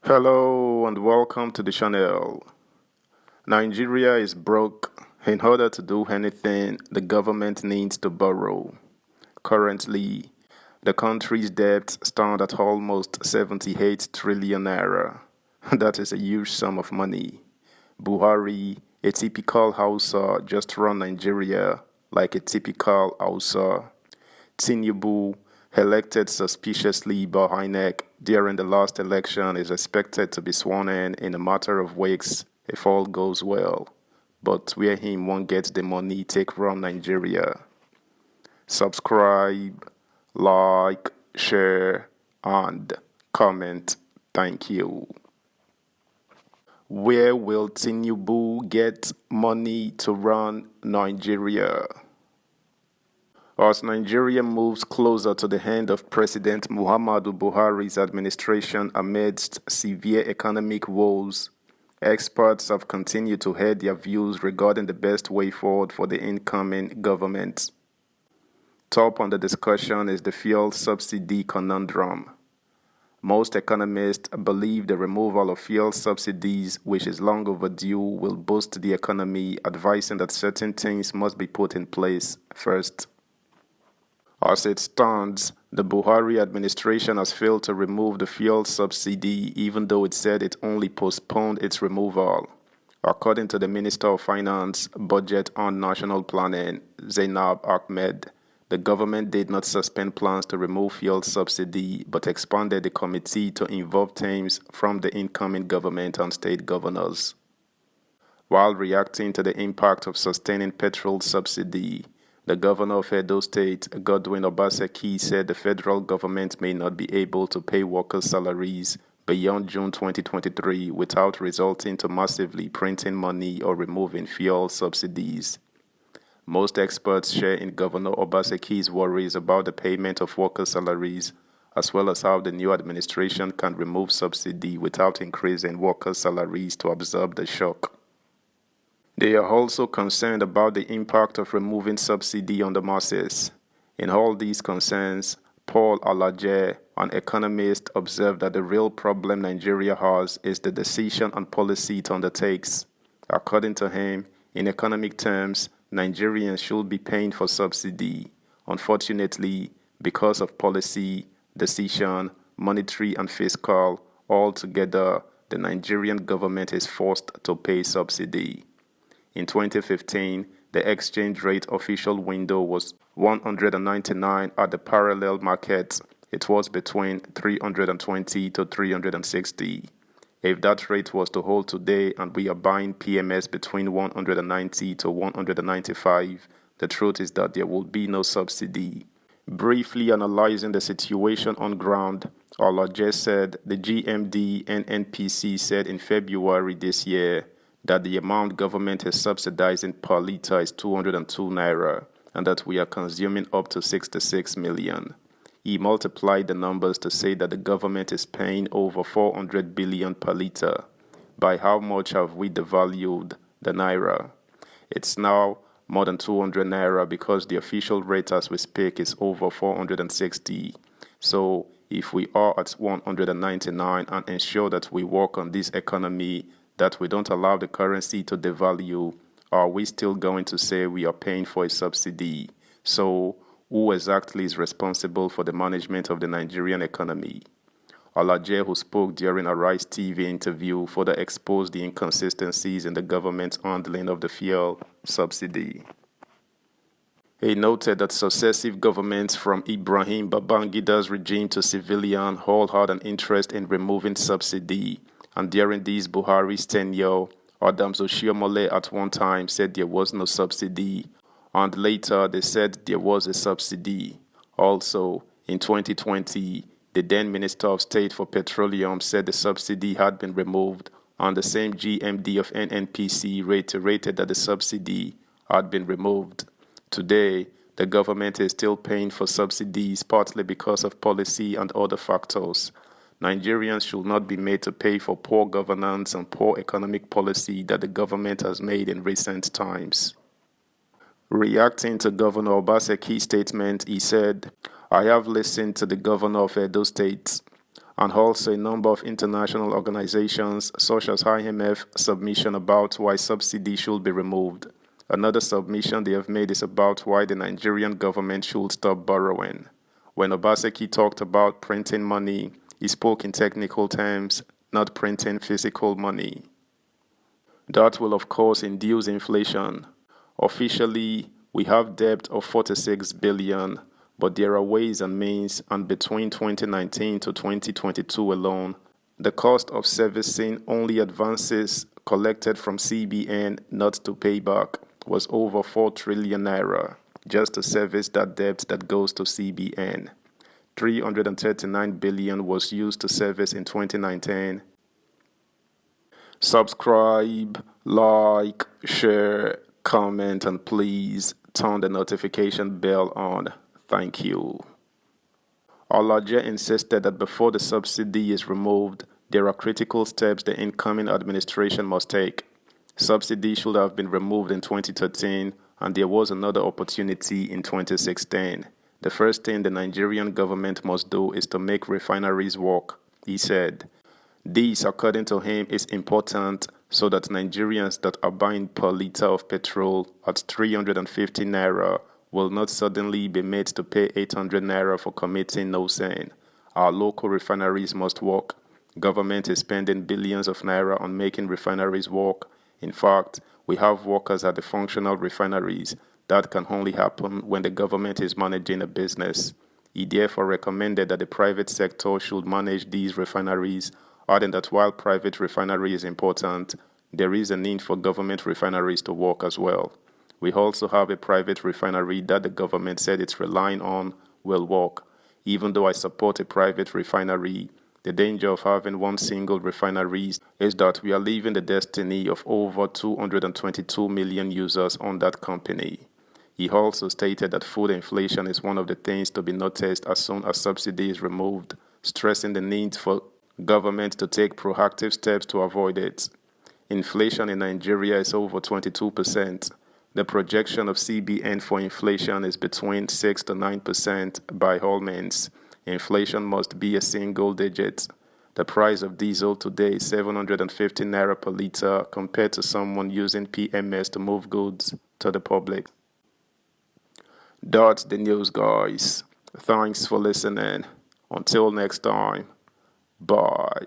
Hello and welcome to the channel. Nigeria is broke. In order to do anything, the government needs to borrow. Currently, the country's debt stands at almost 78 trillion naira. That is a huge sum of money. Buhari, a typical Hausa, just run Nigeria like a typical Hausa. Tinubu, elected suspiciously by INEC during the last election, is expected to be sworn in a matter of weeks if all goes well. But where him won't get the money take run Nigeria. Subscribe, like, share, and comment. Thank you. Where will Tinubu get money to run Nigeria? As Nigeria moves closer to the end of President Muhammadu Buhari's administration amidst severe economic woes, experts have continued to air their views regarding the best way forward for the incoming government. Top on the discussion is the fuel subsidy conundrum. Most economists believe the removal of fuel subsidies, which is long overdue, will boost the economy, advising that certain things must be put in place first. As it stands, the Buhari administration has failed to remove the fuel subsidy, even though it said it only postponed its removal. According to the Minister of Finance, Budget and National Planning, Zainab Ahmed, the government did not suspend plans to remove fuel subsidy, but expanded the committee to involve teams from the incoming government and state governors. While reacting to the impact of sustaining petrol subsidy, the governor of Edo State, Godwin Obaseki, said the federal government may not be able to pay workers' salaries beyond June 2023 without resorting to massively printing money or removing fuel subsidies. Most experts share in Governor Obaseki's worries about the payment of workers' salaries, as well as how the new administration can remove subsidy without increasing workers' salaries to absorb the shock. They are also concerned about the impact of removing subsidy on the masses. In all these concerns, Paul Alaje, an economist, observed that the real problem Nigeria has is the decision and policy it undertakes. According to him, in economic terms, Nigerians should be paying for subsidy. Unfortunately, because of policy, decision, monetary and fiscal, altogether, the Nigerian government is forced to pay subsidy. In 2015, the exchange rate official window was 199 at the parallel market. It was between 320 to 360. If that rate was to hold today and we are buying PMS between 190 to 195, the truth is that there will be no subsidy. Briefly analyzing the situation on ground, Olaje said the GMD NNPC said in February this year that the amount government is subsidizing per litre is 202 naira and that we are consuming up to 66 million. He multiplied the numbers to say that the government is paying over 400 billion per litre. By how much have we devalued the naira? It's now more than 200 naira because the official rate as we speak is over 460. So if we are at 199 and ensure that we work on this economy, that we don't allow the currency to devalue, are we still going to say we are paying for a subsidy? So, who exactly is responsible for the management of the Nigerian economy? Alaje, who spoke during a Rice TV interview, further exposed the inconsistencies in the government's handling of the fuel subsidy. He noted that successive governments from Ibrahim Babangida's regime to civilian all had an interest in removing subsidy. And during this Buhari's tenure, Adams Oshiomhole at one time said there was no subsidy, and later they said there was a subsidy. Also, in 2020, the then Minister of State for Petroleum said the subsidy had been removed, and the same GMD of NNPC reiterated that the subsidy had been removed. Today, the government is still paying for subsidies partly because of policy and other factors. Nigerians should not be made to pay for poor governance and poor economic policy that the government has made in recent times. Reacting to Governor Obaseki's statement, he said, "I have listened to the governor of Edo State. and also a number of international organizations such as IMF submission about why subsidy should be removed. Another submission they have made is about why the Nigerian government should stop borrowing. When Obaseki talked about printing money, he spoke in technical terms, not printing physical money. That will of course induce inflation. Officially, we have debt of 46 billion, but there are ways and means, and between 2019 to 2022 alone, the cost of servicing only advances collected from CBN not to pay back was over 4 trillion naira just to service that debt that goes to CBN. 339 billion was used to service in 2019. Subscribe, like, share, comment, and please turn the notification bell on. Thank you. Alaja insisted that before the subsidy is removed, there are critical steps the incoming administration must take. Subsidy should have been removed in 2013, and there was another opportunity in 2016. The first thing the Nigerian government must do is to make refineries work, he said. This, according to him, is important so that Nigerians that are buying per liter of petrol at 350 naira will not suddenly be made to pay 800 naira for committing no sin. Our local refineries must work. Government is spending billions of naira on making refineries work. In fact, we have workers at the functional refineries. That can only happen when the government is managing a business. He therefore recommended that the private sector should manage these refineries, adding that while private refinery is important, there is a need for government refineries to work as well. We also have a private refinery that the government said it's relying on will work. Even though I support a private refinery, the danger of having one single refinery is that we are leaving the destiny of over 222 million users on that company. He also stated that food inflation is one of the things to be noticed as soon as subsidy is removed, stressing the need for government to take proactive steps to avoid it. Inflation in Nigeria is over 22%. The projection of CBN for inflation is between 6 to 9% by all means. Inflation must be a single digit. The price of diesel today is 750 naira per liter compared to someone using PMS to move goods to the public. That's the news, guys. Thanks for listening. Until next time. Bye.